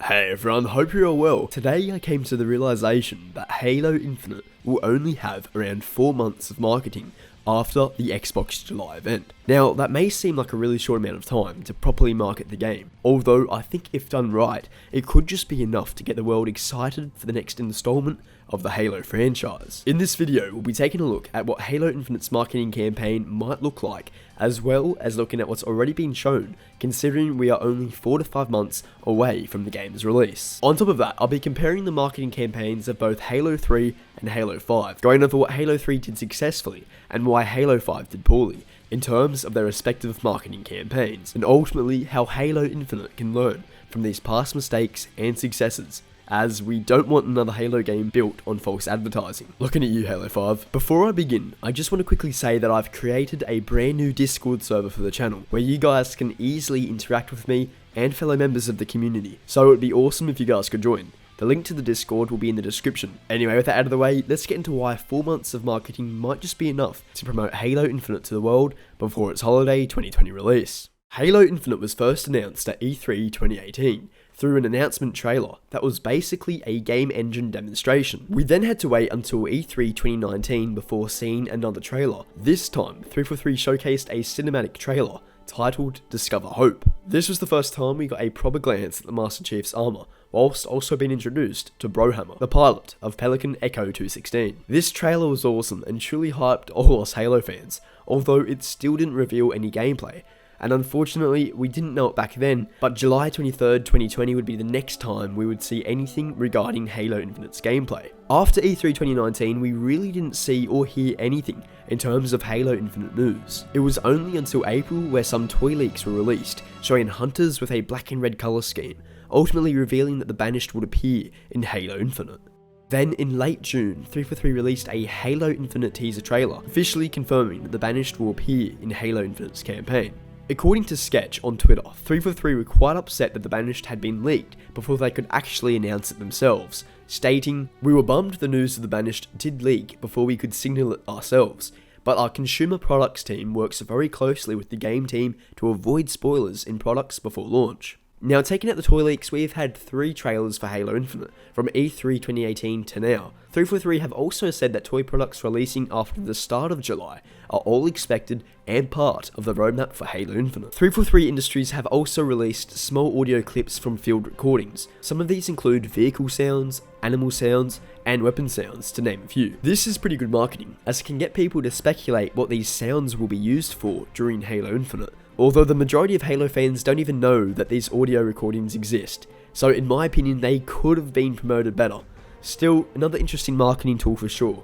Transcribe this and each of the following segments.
Hey everyone, hope you're all well. Today I came to the realization that Halo Infinite will only have around 4 months of marketing after the Xbox July event. Now, that may seem like a really short amount of time to properly market the game, although I think if done right, it could just be enough to get the world excited for the next installment of the Halo franchise. In this video, we'll be taking a look at what Halo Infinite's marketing campaign might look like, as well as looking at what's already been shown, considering we are only 4 to 5 months away from the game's release. On top of that, I'll be comparing the marketing campaigns of both Halo 3 and Halo 5, going over what Halo 3 did successfully and why Halo 5 did poorly, in terms of their respective marketing campaigns, and ultimately how Halo Infinite can learn from these past mistakes and successes, as we don't want another Halo game built on false advertising. Looking at you, Halo 5. Before I begin, I just want to quickly say that I've created a brand new Discord server for the channel, where you guys can easily interact with me and fellow members of the community, so it would be awesome if you guys could join. The link to the Discord will be in the description. Anyway, with that out of the way, let's get into why 4 months of marketing might just be enough to promote Halo Infinite to the world before its holiday 2020 release. Halo Infinite was first announced at E3 2018, through an announcement trailer that was basically a game engine demonstration. We then had to wait until E3 2019 before seeing another trailer. This time, 343 showcased a cinematic trailer titled Discover Hope. This was the first time we got a proper glance at the Master Chief's armor, whilst also being introduced to Brohammer, the pilot of Pelican Echo 216. This trailer was awesome and truly hyped all us Halo fans, although it still didn't reveal any gameplay. And unfortunately, we didn't know it back then, but July 23rd, 2020 would be the next time we would see anything regarding Halo Infinite's gameplay. After E3 2019, we really didn't see or hear anything in terms of Halo Infinite news. It was only until April where some toy leaks were released, showing hunters with a black and red colour scheme, ultimately revealing that the Banished would appear in Halo Infinite. Then, in late June, 343 released a Halo Infinite teaser trailer, officially confirming that the Banished will appear in Halo Infinite's campaign. According to Sketch on Twitter, 343 were quite upset that the Banished had been leaked before they could actually announce it themselves, stating, "We were bummed the news of the Banished did leak before we could signal it ourselves, but our consumer products team works very closely with the game team to avoid spoilers in products before launch." Now, taking out the toy leaks, we have had 3 trailers for Halo Infinite, from E3 2018 to now. 343 have also said that toy products releasing after the start of July are all expected and part of the roadmap for Halo Infinite. 343 Industries have also released small audio clips from field recordings. Some of these include vehicle sounds, animal sounds, and weapon sounds, to name a few. This is pretty good marketing, as it can get people to speculate what these sounds will be used for during Halo Infinite. Although the majority of Halo fans don't even know that these audio recordings exist, so in my opinion they could have been promoted better. Still, another interesting marketing tool for sure.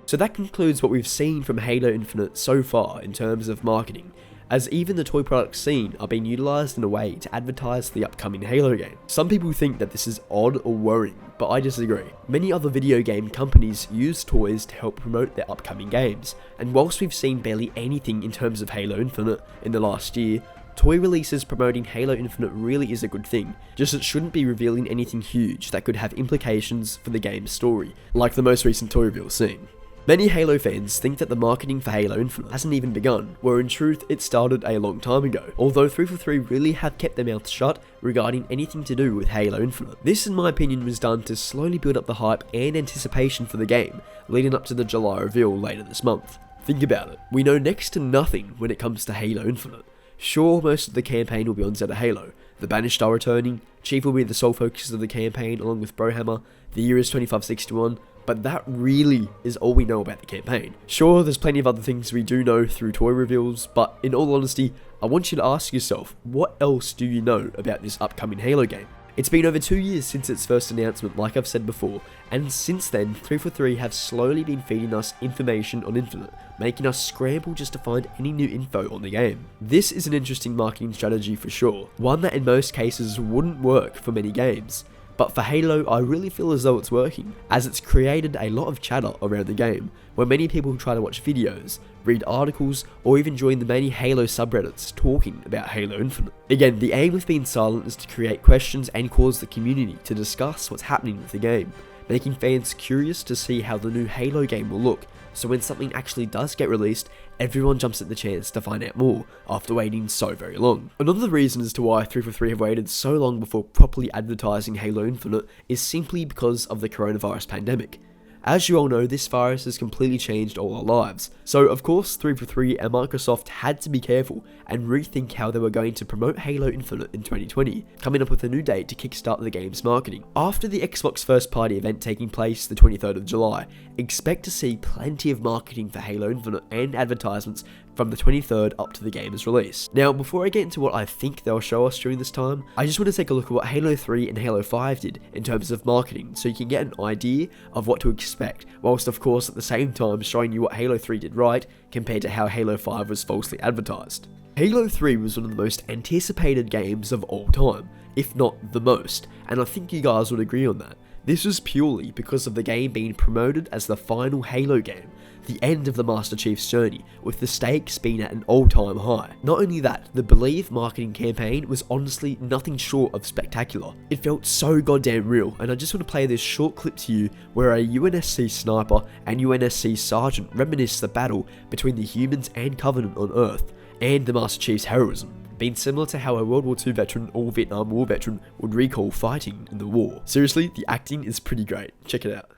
So that concludes what we've seen from Halo Infinite so far in terms of marketing, as even the toy products seen are being utilised in a way to advertise the upcoming Halo game. Some people think that this is odd or worrying, but I disagree. Many other video game companies use toys to help promote their upcoming games, and whilst we've seen barely anything in terms of Halo Infinite in the last year, toy releases promoting Halo Infinite really is a good thing, just it shouldn't be revealing anything huge that could have implications for the game's story, like the most recent toy reveal seen. Many Halo fans think that the marketing for Halo Infinite hasn't even begun, where in truth it started a long time ago, although 343 really have kept their mouths shut regarding anything to do with Halo Infinite. This in my opinion was done to slowly build up the hype and anticipation for the game, leading up to the July reveal later this month. Think about it, we know next to nothing when it comes to Halo Infinite. Sure, most of the campaign will be on Zeta Halo, the Banished are returning, Chief will be the sole focus of the campaign along with Brohammer, the year is 2561, but that really is all we know about the campaign. Sure, there's plenty of other things we do know through toy reveals, but in all honesty, I want you to ask yourself, what else do you know about this upcoming Halo game? It's been over 2 years since its first announcement, like I've said before, and since then, 343 have slowly been feeding us information on Infinite, making us scramble just to find any new info on the game. This is an interesting marketing strategy for sure, one that in most cases wouldn't work for many games. But for Halo, I really feel as though it's working, as it's created a lot of chatter around the game, where many people try to watch videos, read articles, or even join the many Halo subreddits talking about Halo Infinite. Again, the aim with being silent is to create questions and cause the community to discuss what's happening with the game. making fans curious to see how the new Halo game will look, so when something actually does get released, everyone jumps at the chance to find out more after waiting so very long. Another reason as to why 343 have waited so long before properly advertising Halo Infinite is simply because of the coronavirus pandemic. As you all know, this virus has completely changed all our lives, so of course 343 and Microsoft had to be careful and rethink how they were going to promote Halo Infinite in 2020, coming up with a new date to kickstart the game's marketing. After the Xbox first party event taking place the 23rd of July, expect to see plenty of marketing for Halo Infinite and advertisements from the 23rd up to the game's release. Now, before I get into what I think they'll show us during this time, I just want to take a look at what Halo 3 and Halo 5 did in terms of marketing, so you can get an idea of what to expect, whilst of course at the same time showing you what Halo 3 did right compared to how Halo 5 was falsely advertised. Halo 3 was one of the most anticipated games of all time, if not the most, and I think you guys would agree on that. This was purely because of the game being promoted as the final Halo game, the end of the Master Chief's journey, with the stakes being at an all-time high. Not only that, the Believe marketing campaign was honestly nothing short of spectacular. It felt so goddamn real, and I just want to play this short clip to you where a UNSC sniper and UNSC sergeant reminisce the battle between the humans and Covenant on Earth, and the Master Chief's heroism, being similar to how a World War II veteran or Vietnam War veteran would recall fighting in the war. Seriously, the acting is pretty great. Check it out.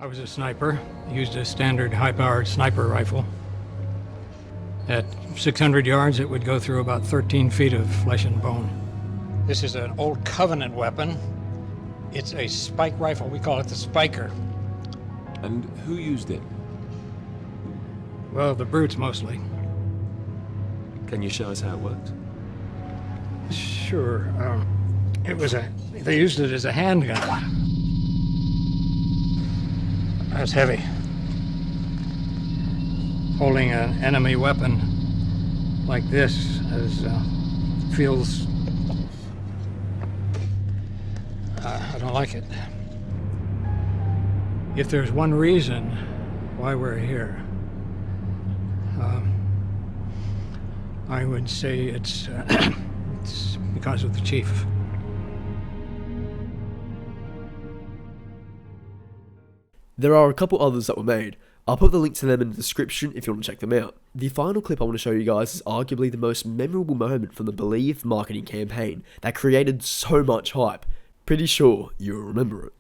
I was a sniper, used a standard high-powered sniper rifle. At 600 yards, it would go through about 13 feet of flesh and bone. This is an old Covenant weapon. It's a spike rifle. We call it the Spiker. And who used it? Well, the brutes mostly. Can you show us how it works? Sure. They used it as a handgun. That's heavy. Holding an enemy weapon like this feels... I don't like it. If there's one reason why we're here, I would say it's because of the Chief. There are a couple others that were made. I'll put the link to them in the description if you want to check them out. The final clip I want to show you guys is arguably the most memorable moment from the Believe marketing campaign that created so much hype. Pretty sure you'll remember it.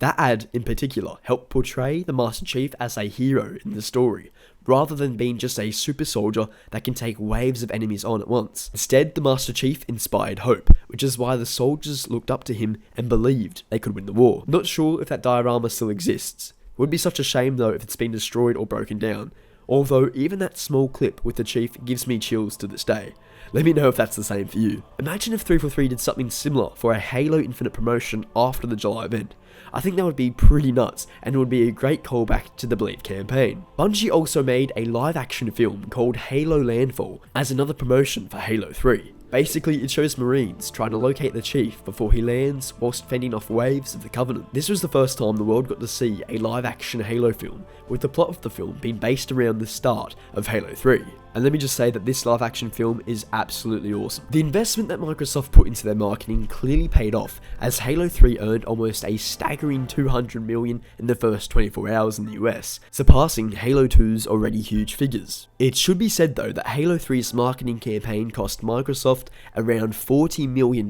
That ad, in particular, helped portray the Master Chief as a hero in the story, rather than being just a super soldier that can take waves of enemies on at once. Instead, the Master Chief inspired hope, which is why the soldiers looked up to him and believed they could win the war. Not sure if that diorama still exists. It would be such a shame though if it's been destroyed or broken down, although even that small clip with the Chief gives me chills to this day. Let me know if that's the same for you. Imagine if 343 did something similar for a Halo Infinite promotion after the July event. I think that would be pretty nuts, and it would be a great callback to the Believe campaign. Bungie also made a live action film called Halo Landfall as another promotion for Halo 3. Basically, it shows Marines trying to locate the Chief before he lands whilst fending off waves of the Covenant. This was the first time the world got to see a live action Halo film, with the plot of the film being based around the start of Halo 3. And let me just say that this live action film is absolutely awesome. The investment that Microsoft put into their marketing clearly paid off, as Halo 3 earned almost a staggering $200 million in the first 24 hours in the US, surpassing Halo 2's already huge figures. It should be said though that Halo 3's marketing campaign cost Microsoft around $40 million,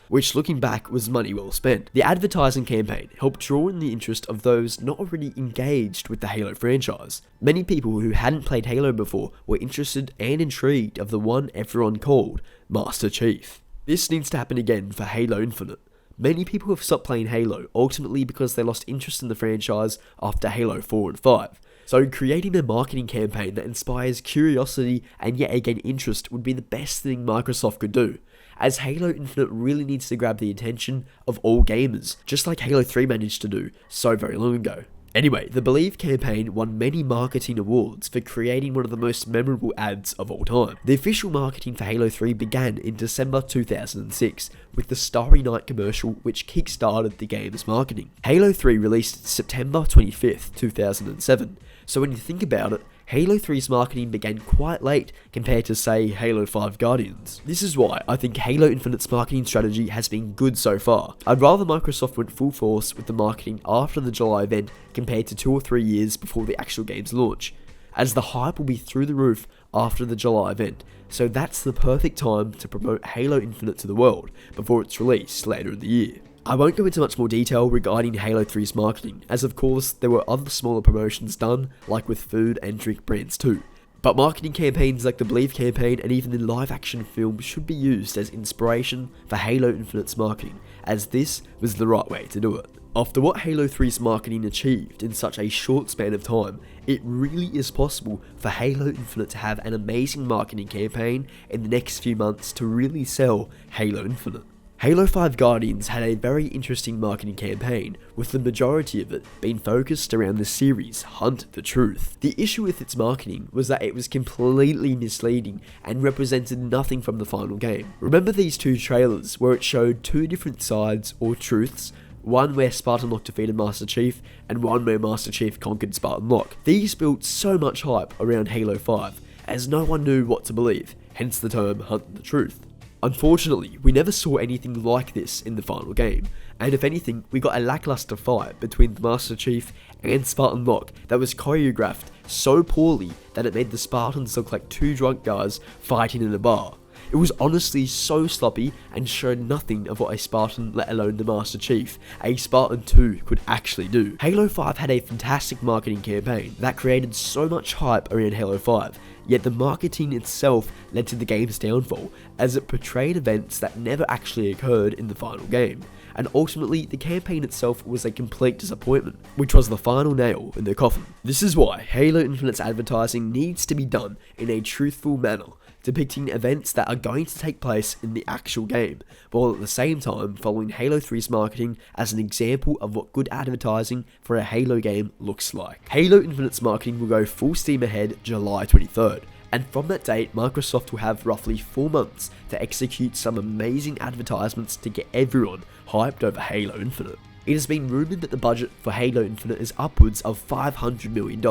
which looking back was money well spent. The advertising campaign helped draw in the interest of those not already engaged with the Halo franchise. Many people who hadn't played Halo before were interested and intrigued of the one everyone called Master Chief. This needs to happen again for Halo Infinite. Many people have stopped playing Halo, ultimately because they lost interest in the franchise after Halo 4 and 5. So creating a marketing campaign that inspires curiosity and yet again interest would be the best thing Microsoft could do, as Halo Infinite really needs to grab the attention of all gamers, just like Halo 3 managed to do so very long ago. Anyway, the Believe campaign won many marketing awards for creating one of the most memorable ads of all time. The official marketing for Halo 3 began in December 2006 with the Starry Night commercial, which kick-started the game's marketing. Halo 3 released September 25th, 2007, so when you think about it, Halo 3's marketing began quite late compared to, say, Halo 5 Guardians. This is why I think Halo Infinite's marketing strategy has been good so far. I'd rather Microsoft went full force with the marketing after the July event compared to 2 or 3 years before the actual game's launch, as the hype will be through the roof after the July event, so that's the perfect time to promote Halo Infinite to the world before its release later in the year. I won't go into much more detail regarding Halo 3's marketing, as of course there were other smaller promotions done, like with food and drink brands too. But marketing campaigns like the Believe campaign and even the live action film should be used as inspiration for Halo Infinite's marketing, as this was the right way to do it. After what Halo 3's marketing achieved in such a short span of time, it really is possible for Halo Infinite to have an amazing marketing campaign in the next few months to really sell Halo Infinite. Halo 5 Guardians had a very interesting marketing campaign, with the majority of it being focused around the series Hunt the Truth. The issue with its marketing was that it was completely misleading and represented nothing from the final game. Remember these two trailers where it showed two different sides or truths, one where Spartan Locke defeated Master Chief, and one where Master Chief conquered Spartan Locke. These built so much hype around Halo 5, as no one knew what to believe, hence the term Hunt the Truth. Unfortunately, we never saw anything like this in the final game, and if anything, we got a lackluster fight between the Master Chief and Spartan Locke that was choreographed so poorly that it made the Spartans look like two drunk guys fighting in a bar. It was honestly so sloppy and showed nothing of what a Spartan, let alone the Master Chief, a Spartan 2 could actually do. Halo 5 had a fantastic marketing campaign that created so much hype around Halo 5, yet the marketing itself led to the game's downfall, as it portrayed events that never actually occurred in the final game, and ultimately the campaign itself was a complete disappointment, which was the final nail in the coffin. This is why Halo Infinite's advertising needs to be done in a truthful manner, depicting events that are going to take place in the actual game, while at the same time following Halo 3's marketing as an example of what good advertising for a Halo game looks like. Halo Infinite's marketing will go full steam ahead July 23rd, and from that date Microsoft will have roughly 4 months to execute some amazing advertisements to get everyone hyped over Halo Infinite. It has been rumoured that the budget for Halo Infinite is upwards of $500 million,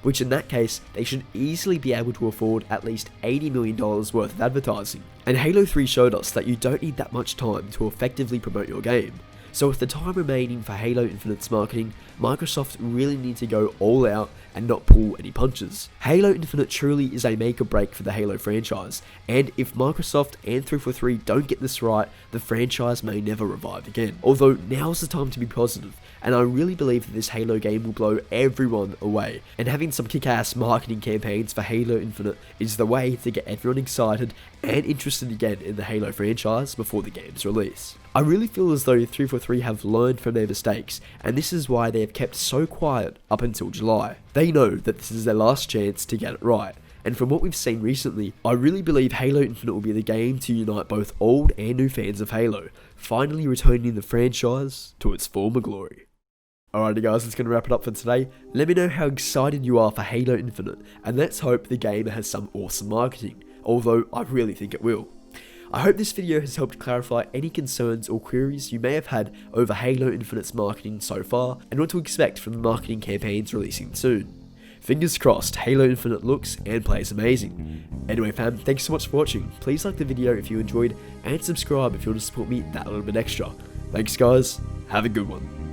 which in that case, they should easily be able to afford at least $80 million worth of advertising. And Halo 3 showed us that you don't need that much time to effectively promote your game. So with the time remaining for Halo Infinite's marketing, Microsoft really need to go all out and not pull any punches. Halo Infinite truly is a make or break for the Halo franchise, and if Microsoft and 343 don't get this right, the franchise may never revive again. Although now's the time to be positive, and I really believe that this Halo game will blow everyone away, and having some kick-ass marketing campaigns for Halo Infinite is the way to get everyone excited and interested again in the Halo franchise before the game's release. I really feel as though 343 have learned from their mistakes, and this is why they have kept so quiet up until July. They know that this is their last chance to get it right, and from what we've seen recently, I really believe Halo Infinite will be the game to unite both old and new fans of Halo, finally returning the franchise to its former glory. Alrighty guys, that's going to wrap it up for today. Let me know how excited you are for Halo Infinite, and let's hope the game has some awesome marketing, although I really think it will. I hope this video has helped clarify any concerns or queries you may have had over Halo Infinite's marketing so far, and what to expect from the marketing campaigns releasing soon. Fingers crossed, Halo Infinite looks and plays amazing. Anyway fam, thanks so much for watching. Please like the video if you enjoyed, and subscribe if you want to support me that little bit extra. Thanks guys, have a good one.